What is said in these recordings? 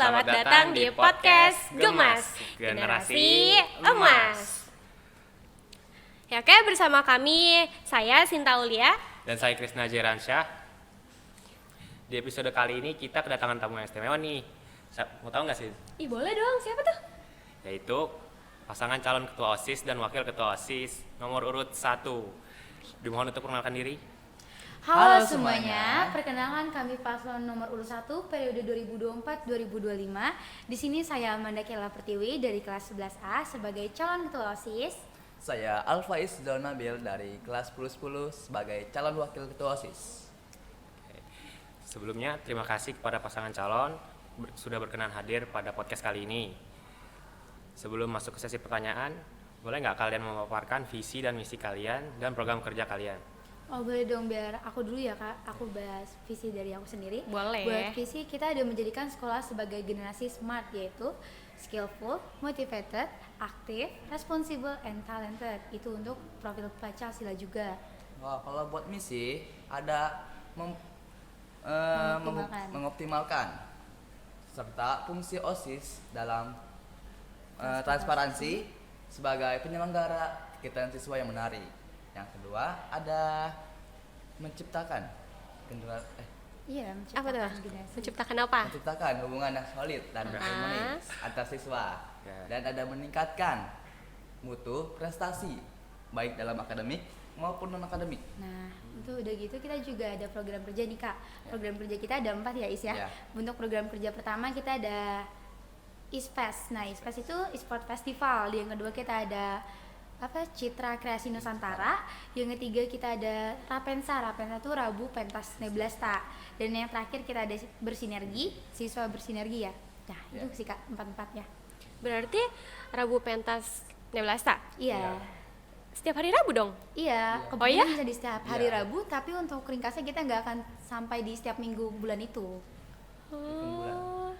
Selamat datang di podcast Gemas, Generasi Emas. Ya, oke, bersama kami, saya Sinta Aulia. Dan saya Krisna Jeransyah. Di episode kali ini kita kedatangan tamu yang istimewa nih. Mau tahu nggak sih? Ih, boleh dong, siapa tuh? Yaitu pasangan calon ketua OSIS dan wakil ketua OSIS nomor urut 1. Dimohon untuk perkenalkan diri. Halo semuanya, perkenalkan kami paslon nomor urut 1 periode 2024-2025. Di sini saya Amanda Kela Pertiwi dari kelas 11A sebagai calon ketua OSIS. Saya Alfaiz Nabil dari kelas 10 sebagai calon wakil ketua OSIS. Sebelumnya terima kasih kepada pasangan calon sudah berkenan hadir pada podcast kali ini. Sebelum masuk ke sesi pertanyaan, boleh nggak kalian memaparkan visi dan misi kalian dan program kerja kalian? Oh boleh dong, biar aku dulu ya kak, aku bahas visi dari aku sendiri. Boleh. Buat visi kita ada menjadikan sekolah sebagai generasi smart, yaitu skillful, motivated, aktif, responsible, and talented. Itu untuk profil Pancasila juga. Wah, kalau buat misi ada mengoptimalkan serta fungsi OSIS dalam transparansi sebagai penyelenggara kegiatan siswa yang menarik. Yang kedua ada menciptakan Apa tuh? generasi. Menciptakan apa? menciptakan hubungan yang solid dan harmonis antar siswa. Dan ada meningkatkan mutu prestasi baik dalam akademik maupun non akademik. Nah, itu udah gitu kita juga ada program kerja nih kak. Program kerja kita ada 4 ya Is ya. Untuk program kerja pertama kita ada ISPES. Nah, ISPES itu e-sport festival. Yang kedua kita ada Citra Kreasi Nusantara. Yang ketiga kita ada Rapensa. Rapensa itu Rabu Pentas Neblasta. Dan yang terakhir kita ada bersinergi, siswa bersinergi ya. Nah, itu sih kak 4-4 ya. Berarti Rabu Pentas Neblasta? Iya. Setiap hari Rabu dong? Iya, Oh ya? bisa di setiap hari Rabu, tapi untuk ringkasnya kita nggak akan sampai di setiap minggu bulan itu. Oh,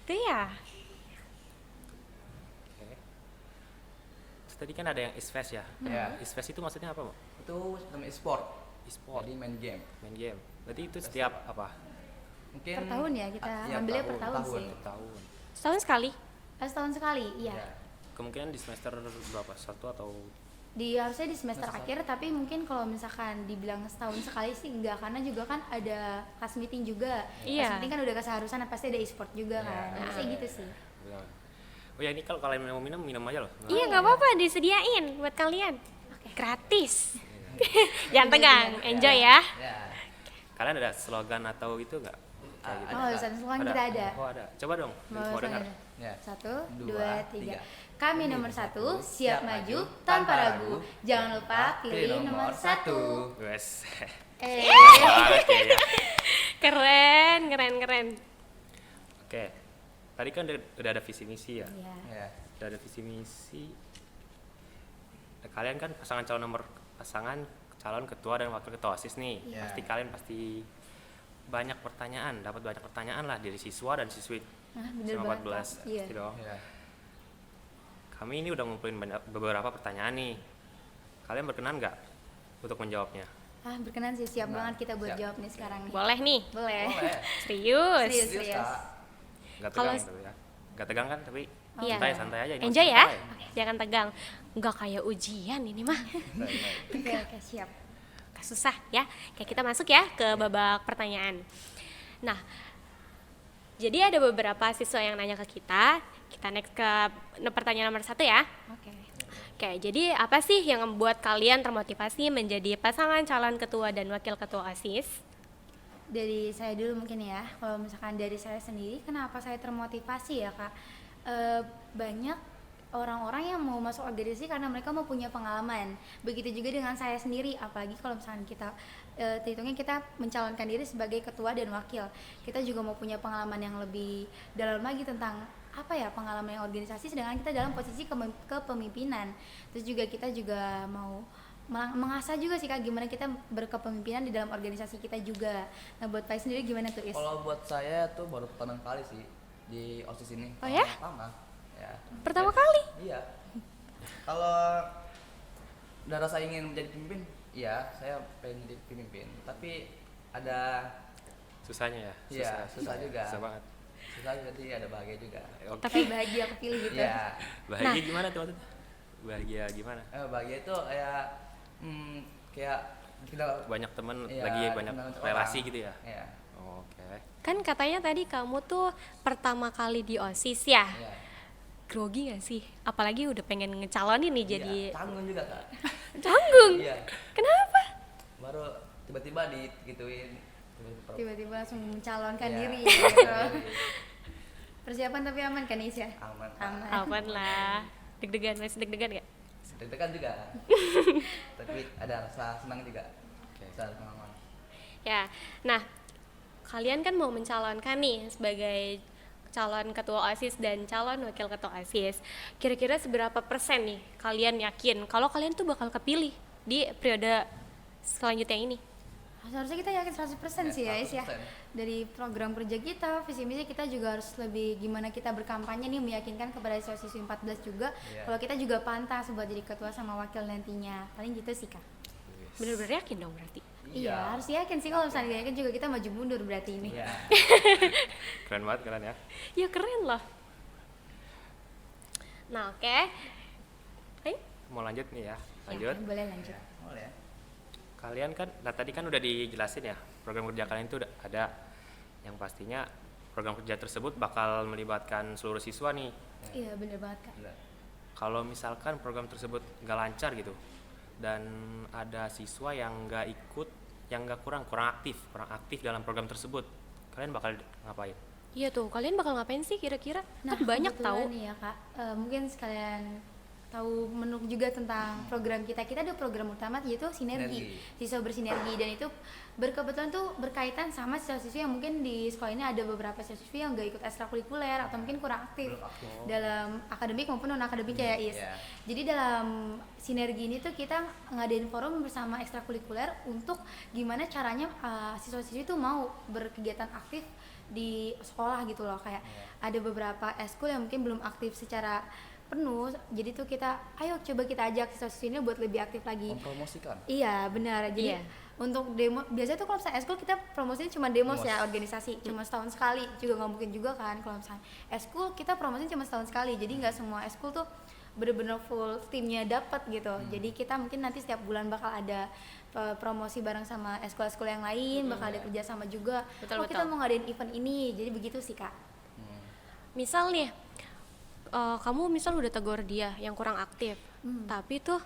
itu ya? Tadi kan ada yang ISFES ya. ISFES itu maksudnya apa, Mbak? Itu namanya e-sport. E-sport. Jadi main game. Main game. Berarti itu setiap apa? Mungkin Per tahun ya, kita iya, ambilnya per tahun sih. Tahun. Setahun sekali? Setahun sekali, iya. Ya. Kemungkinan di semester berapa? 1 atau Harusnya di semester akhir, tapi mungkin kalau misalkan dibilang setahun sekali sih enggak, karena juga kan ada class meeting juga. Iya. Class meeting kan udah keseharusan, pasti ada e-sport juga kan. Nah, biasanya gitu sih. Oh ya, ini kalau kalian mau minum aja loh. Iya, nggak apa-apa, disediain buat kalian. Gratis. Jangan tegang, enjoy ya. Ya. Kalian ada slogan atau itu nggak? Kayak gitu. Oh, slogan kita ada. Oh, ada. Coba dong. Mau dengar. Ya. 1, 2, 2, 3. Kami nomor 1, siap maju tanpa ragu. Jangan lupa pilih nomor 1. Wes. Keren. Oke. Tadi kan udah ada visi misi ya. Iya. Ya. Udah ada visi misi. Nah, kalian kan pasangan calon ketua dan wakil ketua OSIS nih. Iya. Kalian pasti dapat banyak pertanyaan lah dari siswa dan siswi Nah, bener selama banget. 14 Iya. gitu. Ya. Kami ini udah ngumpulin beberapa pertanyaan nih. Kalian berkenan nggak untuk menjawabnya? Berkenan sih, siap banget kita buat siap. jawab nih sekarang nih. Boleh nih. Boleh. Boleh. Serius. Serius. Kak. Nggak Kalau- tegang gitu ya? Nggak tegang kan? Tapi Iya. santai aja. ini Enjoy masih ya. santai. Jangan tegang. Nggak kayak ujian ini mah. Oke, siap. Gak susah ya. Kayak kita masuk ya ke babak pertanyaan. Nah, jadi ada beberapa siswa yang nanya ke kita. Kita next ke pertanyaan nomor 1 ya. Oke. Oke, jadi apa sih yang membuat kalian termotivasi menjadi pasangan calon ketua dan wakil ketua OSIS? Dari saya dulu mungkin ya. Kalau misalkan dari saya sendiri, kenapa saya termotivasi ya kak? Banyak orang-orang yang mau masuk organisasi karena mereka mau punya pengalaman. Begitu juga dengan saya sendiri, apalagi kalau misalkan kita terhitungnya kita mencalonkan diri sebagai ketua dan wakil. Kita juga mau punya pengalaman yang lebih dalam lagi tentang pengalaman yang organisasi, sedangkan kita dalam posisi kepemimpinan. Terus juga kita juga mau mengasah juga sih kak, gimana kita berkepemimpinan di dalam organisasi kita juga. Nah buat Pai sendiri gimana tuh Is? Kalau buat saya tuh baru pertama kali sih di OSIS ini. Oh ya? Pertama. Ya. Pertama kali? Iya. Kalau udah rasa ingin menjadi pemimpin, iya, saya pengen jadi pemimpin. Tapi ada Susahnya ya? Iya, susah juga. Susah banget. susah berarti ada bahagia juga. Oke. Tapi bahagia kepilih gitu. Iya. Bahagia gimana tuh maksudnya? Bahagia gimana? Bahagia itu kayak kayak kita Banyak temen, iya, lagi banyak kenal relasi orang. gitu ya? Iya. Oke. Kan katanya tadi kamu tuh pertama kali di OSIS ya. Iya. Grogi gak sih? Apalagi udah pengen ngecalonin nih jadi Iya, tanggung juga Kak. canggung. Iya. Kenapa? Baru tiba-tiba digituin. Tiba-tiba langsung mencalonkan Iya. diri gitu. Diri. Persiapan tapi aman kan Is ya? Aman. Kak. Aman. Aman lah. Deg-degan, masih deg-degan gak? Deg-degan juga. Tapi ada rasa senang juga. Oke. Rasa pengalaman. Ya, nah kalian kan mau mencalonkan nih sebagai calon ketua OSIS dan calon wakil ketua OSIS. Kira-kira seberapa persen nih kalian yakin kalau kalian tuh bakal kepilih di periode selanjutnya ini? Seharusnya kita yakin 100% sih ya Is ya. 100%. Dari program kerja kita, visi misi kita juga harus lebih gimana kita berkampanye nih meyakinkan kepada siswa-siswi 14 juga Iya. kalau kita juga pantas buat jadi ketua sama wakil nantinya. Paling gitu sih Kak. Bener-bener yakin dong berarti? Iya, harus yakin sih, kalau misalnya yakin juga kita maju mundur berarti ini. Iya. Keren banget kalian ya. Ya keren loh. Nah oke. Ayo. Mau lanjut nih ya? Ya, Lanjut. boleh lanjut. Boleh ya. Kalian kan, nah tadi kan udah dijelasin ya, program kerja kalian itu udah ada. Yang pastinya program kerja tersebut bakal melibatkan seluruh siswa nih. Iya, bener banget Kak. Benar. Kalau misalkan program tersebut nggak lancar gitu, dan ada siswa yang nggak ikut, yang nggak kurang aktif dalam program tersebut, kalian bakal ngapain? Iya tuh, kalian bakal ngapain sih kira-kira? Nah, Kan banyak kebetulan tahu. nih ya Kak, mungkin sekalian tahu menuk juga tentang program kita. Kita ada program utama yaitu sinergi, siswa bersinergi, dan itu berkebetulan tuh berkaitan sama siswa-siswi yang mungkin di sekolah ini ada beberapa siswa-siswi yang gak ikut ekstrakurikuler atau mungkin kurang aktif Belum aktif. dalam akademik maupun non akademik ya Is. Iya. Jadi dalam sinergi ini tuh kita ngadain forum bersama ekstrakurikuler untuk gimana caranya siswa-siswi tuh mau berkegiatan aktif di sekolah gitu loh. Kayak ada beberapa eskul yang mungkin belum aktif secara penuh, jadi tuh kita ayo coba kita ajak siswa-siswi ini buat lebih aktif lagi. Mempromosikan. Iya benar, jadi Iya. untuk demo biasanya tuh kalau misalnya eskul kita promosinya cuma demos Demos. ya, organisasi cuma setahun sekali, juga nggak mungkin juga kan kalau misalnya eskul kita promosinya cuma setahun sekali, jadi nggak semua eskul tuh bener-bener full timnya dapat gitu. Jadi kita mungkin nanti setiap bulan bakal ada promosi bareng sama eskul-eskul yang lain, bakal ada kerjasama juga. Betul, Oh kita betul. mau ngadain event ini, jadi begitu sih Kak. Misal nih, kamu misal udah tegur dia yang kurang aktif, tapi tuh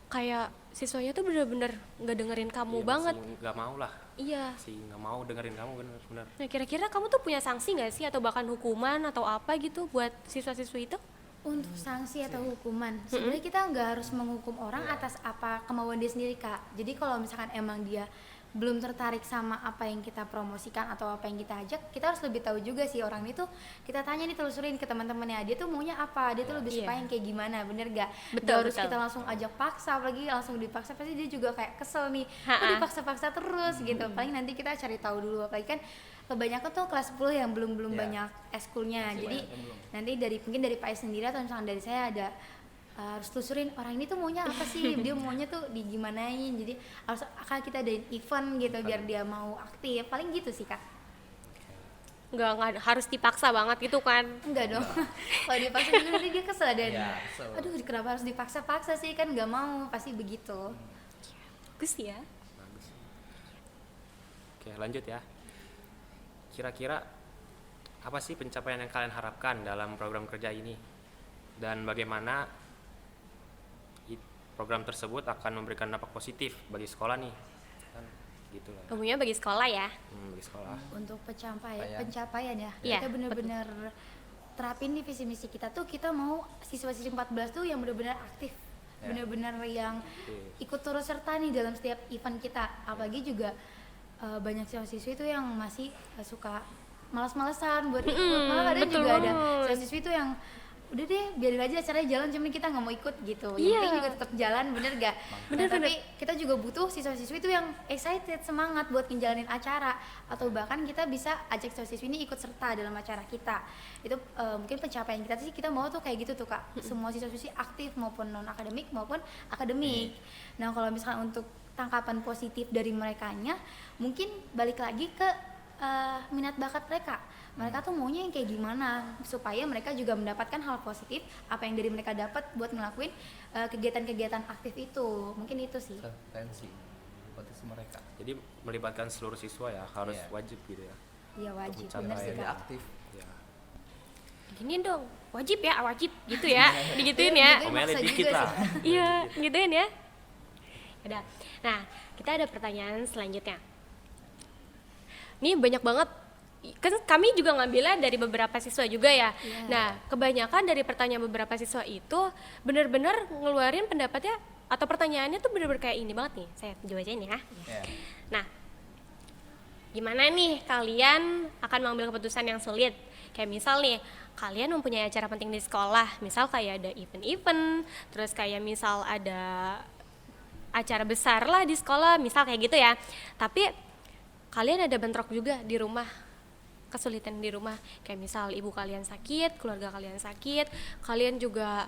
kayak siswanya tuh bener-bener nggak dengerin kamu Iya, banget. masih nggak mau lah, Iya. sih nggak mau dengerin kamu bener-bener. Nah kira-kira kamu tuh punya sanksi nggak sih atau bahkan hukuman atau apa gitu buat siswa-siswi itu? Untuk sanksi atau hukuman, sebenarnya kita nggak harus menghukum orang atas apa kemauan dia sendiri Kak. Jadi kalau misalkan emang dia belum tertarik sama apa yang kita promosikan atau apa yang kita ajak, kita harus lebih tahu juga sih orang itu. Kita tanya nih, telusurin ke teman-temannya, dia tuh maunya apa, dia tuh lebih Iya. suka yang kayak gimana, bener gak? Betul, Nggak harus betul. kita langsung ajak paksa, apalagi langsung dipaksa pasti dia juga kayak kesel nih, kok Ha-ha. dipaksa-paksa terus gitu. Paling nanti kita cari tahu dulu, apalagi kan kebanyakan tuh kelas 10 yang belum Iya. banyak eskulnya. Masih Jadi banyak yang belum. nanti mungkin dari Pak sendiri atau misalnya dari saya ada harus telusurin orang ini tuh maunya apa sih, dia maunya tuh digimanain, jadi akan kita adain event gitu biar dia mau aktif, paling gitu sih Kak. Nggak harus dipaksa banget gitu kan? Enggak dong. Kalau dipaksa juga nanti dia kesel dan Iya, kesel. aduh kenapa harus dipaksa-paksa sih, kan nggak mau, pasti begitu. Bagus ya. Bagus. Oke, lanjut ya. Kira-kira apa sih pencapaian yang kalian harapkan dalam program kerja ini? Dan bagaimana program tersebut akan memberikan dampak positif bagi sekolah nih? Kan gitu lah. Umumnya bagi sekolah ya. Bagi sekolah. Untuk Pencapaian. pencapaian ya, Iya, kita bener-bener terapin di visi misi kita tuh, kita mau siswa-siswi 14 tuh yang bener-bener aktif, Ya. bener-bener yang Oke. ikut turut serta nih dalam setiap event kita. Apalagi juga banyak siswa-siswi itu yang masih suka malas-malesan buat ikut, malah kadang betul juga ada banget. siswa-siswi itu yang udah deh biarin aja acaranya jalan, cuman kita nggak mau ikut gitu. Yang Iya. penting juga tetap jalan, bener gak? Bener, Nah, tapi kita juga butuh siswa-siswi itu yang excited, semangat buat ngejalanin acara, atau bahkan kita bisa ajak siswa-siswi ini ikut serta dalam acara kita. Itu mungkin pencapaian kita sih, kita mau tuh kayak gitu tuh Kak. Semua siswa-siswi aktif maupun non akademik maupun akademik. Nah kalau misalkan untuk tangkapan positif dari merekanya, mungkin balik lagi ke minat bakat mereka. mereka tuh maunya yang kayak gimana supaya mereka juga mendapatkan hal positif apa yang dari mereka dapat buat ngelakuin kegiatan-kegiatan aktif itu. Mungkin itu sih. Referensi potensi mereka. Jadi melibatkan seluruh siswa ya, harus Iya. wajib gitu ya. Iya wajib, Untuk bener sih Lebih Kak. aktif. Ya. Gini dong, wajib ya, wajib gitu ya, digituin ya. Gitu. Omelin maksa dikit juga lah. Iya, gituin ya. Udah. Nah, kita ada pertanyaan selanjutnya. Ini banyak banget. Kan kami juga ngambilnya dari beberapa siswa juga ya. Iya. Nah, kebanyakan dari pertanyaan beberapa siswa itu benar-benar ngeluarin pendapatnya atau pertanyaannya tuh benar-benar kayak ini banget nih. Saya bacain ya. Ya. Nah, gimana nih kalian akan mengambil keputusan yang sulit? Kayak misal nih, kalian mempunyai acara penting di sekolah, misal kayak ada event-event, terus kayak misal ada acara besar lah di sekolah, misal kayak gitu ya. Tapi kalian ada bentrok juga di rumah, kesulitan di rumah, kayak misal ibu kalian sakit, keluarga kalian sakit, kalian juga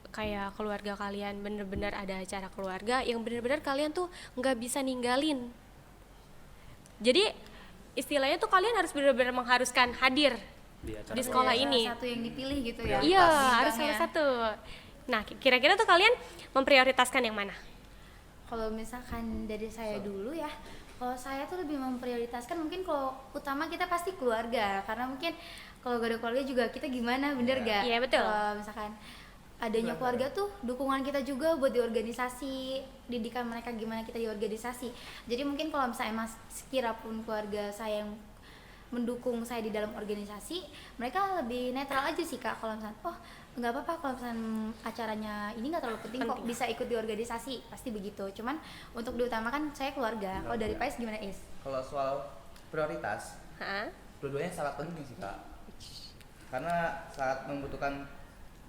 kayak keluarga kalian bener-bener ada acara keluarga yang bener-bener kalian tuh nggak bisa ninggalin. Jadi istilahnya tuh kalian harus bener-bener mengharuskan hadir Di acara di sekolah Salah ini. satu yang dipilih gitu ya. Iya, Bintangnya. harus salah satu. Nah, kira-kira tuh kalian memprioritaskan yang mana? Kalau misalkan dari saya dulu ya, kalau saya tuh lebih memprioritaskan mungkin kalau utama kita pasti keluarga, karena mungkin kalau gak ada keluarga juga kita gimana, bener gak? Iya, betul. Kalau misalkan adanya keluarga tuh dukungan kita juga buat di organisasi, didikan mereka gimana kita di organisasi. Jadi mungkin kalau misalnya sekira pun keluarga saya yang mendukung saya di dalam organisasi, mereka lebih netral aja sih Kak. Kalau misalnya nggak apa-apa kalau misalnya acaranya ini nggak terlalu penting kok, bisa ikut di organisasi, pasti begitu. Cuman untuk diutamakan saya keluarga. Kalau dari Pais gimana Is? Kalau soal prioritas, Hah? dua-duanya sangat penting sih Kak. Karena sangat membutuhkan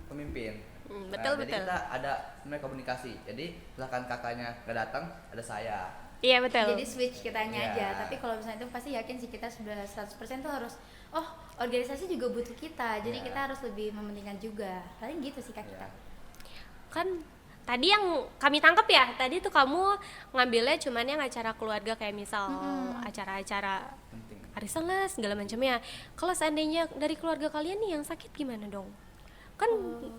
pemimpin. Betul, Jadi betul. kita ada sebenarnya komunikasi. Jadi misalkan kakaknya nggak datang, ada saya. Iya, betul. Jadi switch kitanya Ya. aja. Tapi kalau misalnya itu pasti yakin sih kita sudah 100% tuh harus organisasi juga butuh kita. Jadi Ya. kita harus lebih mementingkan juga. Paling gitu sih Kak kita. Ya. Kan tadi yang kami tangkap ya, tadi tuh kamu ngambilnya cuman yang acara keluarga kayak misal acara-acara Penting. arisan lah segala macamnya. Kalau seandainya dari keluarga kalian nih yang sakit gimana dong? Kan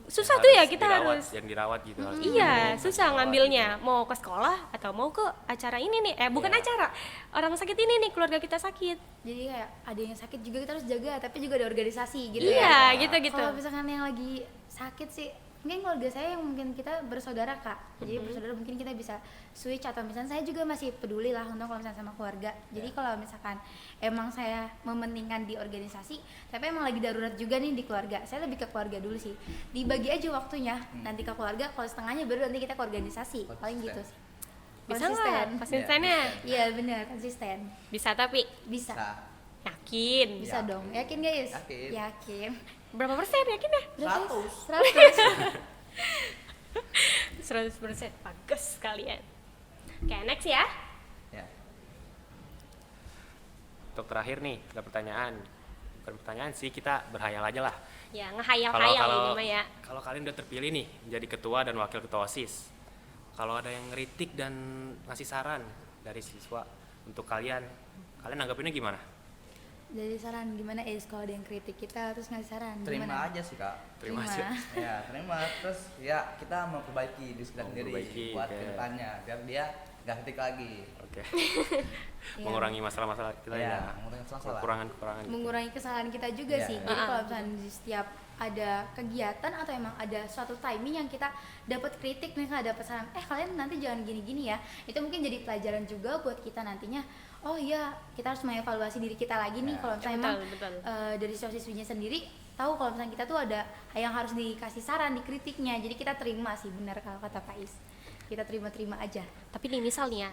susah tuh ya kita harus. yang dirawat gitu harus Iya, dirawat, susah dirawat ngambilnya. gitu. Mau ke sekolah atau mau ke acara ini nih. Bukan Iya. acara. Orang sakit ini nih, keluarga kita sakit. Jadi kayak ada yang sakit juga kita harus jaga, tapi juga ada organisasi gitu Iya, ya. gitu-gitu. Kalau misalkan yang lagi sakit sih, mungkin keluarga saya yang mungkin kita bersaudara Kak. Jadi bersaudara mungkin kita bisa switch, atau misalnya saya juga masih peduli lah untuk kalau misalnya sama keluarga. Jadi kalau misalkan emang saya mementingkan di organisasi, tapi emang lagi darurat juga nih di keluarga, saya lebih ke keluarga dulu sih. Dibagi aja waktunya, nanti ke keluarga, kalau setengahnya baru nanti kita ke organisasi. Paling gitu sih. Bisa nggak? Konsisten. Konsistennya? Iya benar, konsisten. Bisa tapi Bisa. Nah, yakin. Bisa Yakin. dong. Yakin guys? Yakin. Yakin. Berapa persen yakin ya? 100. 100% bagus kalian. Oke, next ya. Ya. Untuk terakhir nih, ada pertanyaan. Bukan pertanyaan sih, kita berhayal aja lah. Ya, Kalau ngehayal-hayal kalau ini mah ya. kalau kalian udah terpilih nih jadi ketua dan wakil ketua OSIS. Kalau ada yang ngeritik dan ngasih saran dari siswa untuk kalian nanggapinnya gimana? Dari saran gimana kalau ada yang kritik kita terus ngasih saran Terima gimana? aja sih Kak. Terima aja. Ya, terima. Terus ya kita memperbaiki diri kita sendiri Memperbaiki, buat oke. kedepannya biar dia nggak kritik lagi. Oke. Iya. Mengurangi masalah-masalah kita Iya, ya. mengurangi masalah. Kekurangan-kekurangan. gitu. Mengurangi kesalahan kita juga Iya, sih. iya. Jadi kalau misalnya di setiap ada kegiatan atau emang ada suatu timing yang kita dapat kritik nih, ada pesanan kalian nanti jangan gini-gini ya, itu mungkin jadi pelajaran juga buat kita nantinya. Oh iya, kita harus mengevaluasi diri kita lagi nih. Ya. Kalau misalnya Betul, emang betul. dari siswa-siswinya sendiri tahu kalau misalnya kita tuh ada yang harus dikasih saran, dikritiknya, jadi kita terima sih, benar kalau kata Pais, kita terima-terima aja. Tapi nih misal nih ya,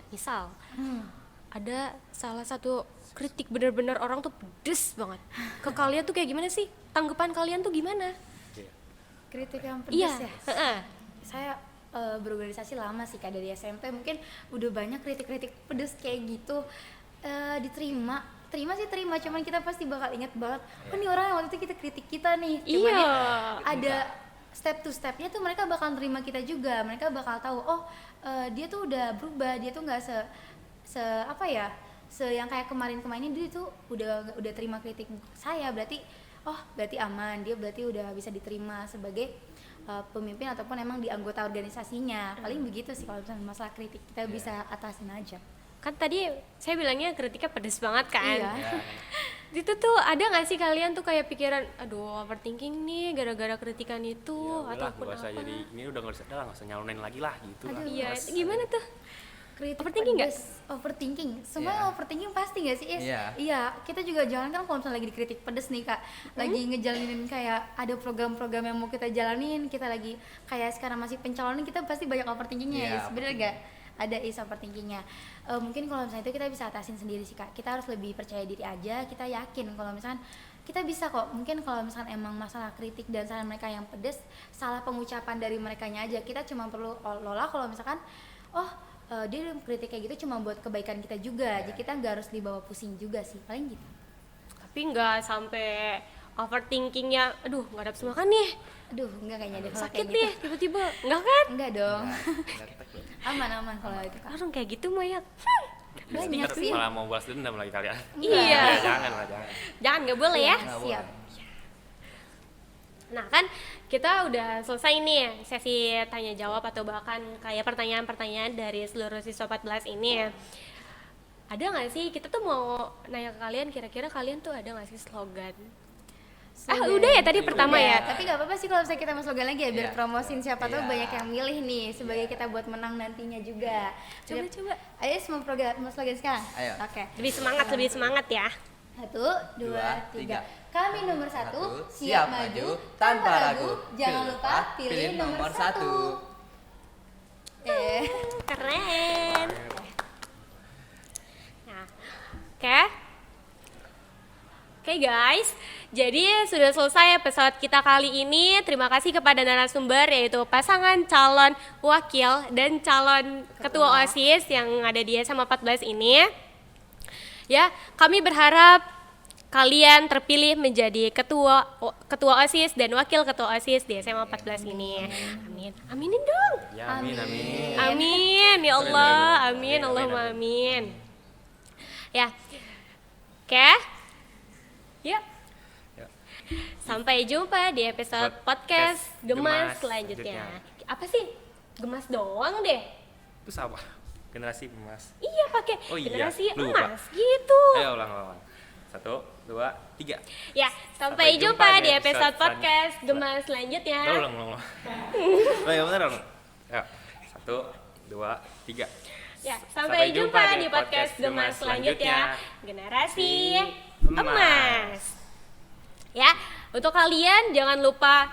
ada salah satu kritik bener-bener orang tuh pedes banget. Ke kalian tuh kayak gimana sih? Tanggapan kalian tuh gimana? Iya. Kritik yang pedas Iya. ya. heeh. Saya berorganisasi lama sih Kak, dari SMP mungkin udah banyak kritik-kritik pedes kayak gitu. Terima sih, cuman kita pasti bakal ingat banget nih orang yang waktu itu kita kritik kita nih, cuman Iya. ya ada step to stepnya tuh, mereka bakal terima kita juga, mereka bakal tahu dia tuh udah berubah, dia tuh nggak yang kayak kemarin-kemarin dia tuh udah terima kritik saya, berarti aman, dia berarti udah bisa diterima sebagai pemimpin ataupun emang di anggota organisasinya. Paling begitu sih kalau misalnya masalah kritik kita bisa atasin aja. Kan tadi saya bilangnya kritiknya pedes banget kan. Iya. Itu tuh ada nggak sih kalian tuh kayak pikiran, aduh overthinking nih gara-gara kritikan itu Ya, ataupun nggak usah apa? jadi ini udah nggak usah nyalonin lagi lah gitu lah. Iya, Males. gimana tuh? Kritik Overthinking nggak? pedes, overthinking. Semua Iya. overthinking pasti nggak sih, Is? Iya. Iya, kita juga jangan kan kalau misalnya lagi dikritik pedes nih Kak, lagi ngejalanin kayak ada program-program yang mau kita jalanin, kita lagi kayak sekarang masih pencalonan, kita pasti banyak overthinkingnya, Iya, Is. Bener gak? Ada Is overthinkingnya. Mungkin kalau misalnya itu kita bisa atasin sendiri sih Kak. Kita harus lebih percaya diri aja, kita yakin kalau misalkan kita bisa kok. Mungkin kalau misalkan emang masalah kritik dan saran mereka yang pedes, salah pengucapan dari merekanya aja. Kita cuma perlu lola kalau misalkan dia kritik kayak gitu cuma buat kebaikan kita juga, jadi kita nggak harus dibawa pusing juga sih, paling gitu. Tapi nggak sampai overthinkingnya, aduh nggak dapet makan nih, Aduh, enggak kayaknya deh kalau sakit kayak nih gitu. tiba-tiba, nggak kan? Enggak dong. Nah, Aman kalau itu Kak. Orang kayak gitu mah ya. Banyak Ntar sih. malah mau balas dendam lagi kalian. Iya. Ya, jangan lah, jangan. Jangan, nggak boleh ya. nggak Siap. boleh. Nah kan kita udah selesai nih sesi tanya jawab atau bahkan kayak pertanyaan-pertanyaan dari seluruh siswa 14 ini ya. Ada nggak sih, kita tuh mau nanya ke kalian, kira-kira kalian tuh ada nggak sih slogan? Udah ya tadi pertama Udah, ya. tapi nggak apa-apa sih kalau misalnya kita mau slogan lagi ya, biar Iya. promosin siapa tahu Iya. banyak yang milih nih sebagai kita buat menang nantinya juga. Coba. Ayo mau slogan sekarang. Ayo. Oke. Lebih semangat ya. 1, 2, 3. Kami nomor 1, siap maju tanpa ragu. Jangan lupa pilih nomor 1. Keren. Nah, Oke guys, jadi sudah selesai episode kita kali ini. Terima kasih kepada narasumber yaitu pasangan calon wakil dan calon ketua OSIS yang ada di SMA 14 ini. Ya, kami berharap kalian terpilih menjadi ketua OSIS dan wakil ketua OSIS di SMA 14 ini. Amin. Aminin dong. Ya, amin, amin. Amin ya Allah, amin, Allahumma amin. Ya, oke. Yuk. Yuk. Sampai jumpa di episode podcast Gemas selanjutnya. Apa sih? Gemas doang deh. Itu apa? Generasi emas. Iya, pakai Oh iya, generasi lupa. emas gitu. Ayo ulang. 1, 2, 3. Ya, sampai jumpa di episode podcast Gemas selanjutnya. Ulang. Oh ya benar dong. Ya. 1, 2, 3. Ya, sampai jumpa di podcast Gemas selanjutnya. Generasi emas. Ya, untuk kalian jangan lupa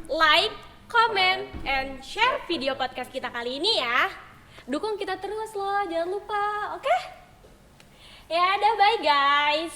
like, comment, and share video podcast kita kali ini ya. Dukung kita terus loh, jangan lupa, oke? Ya, bye guys.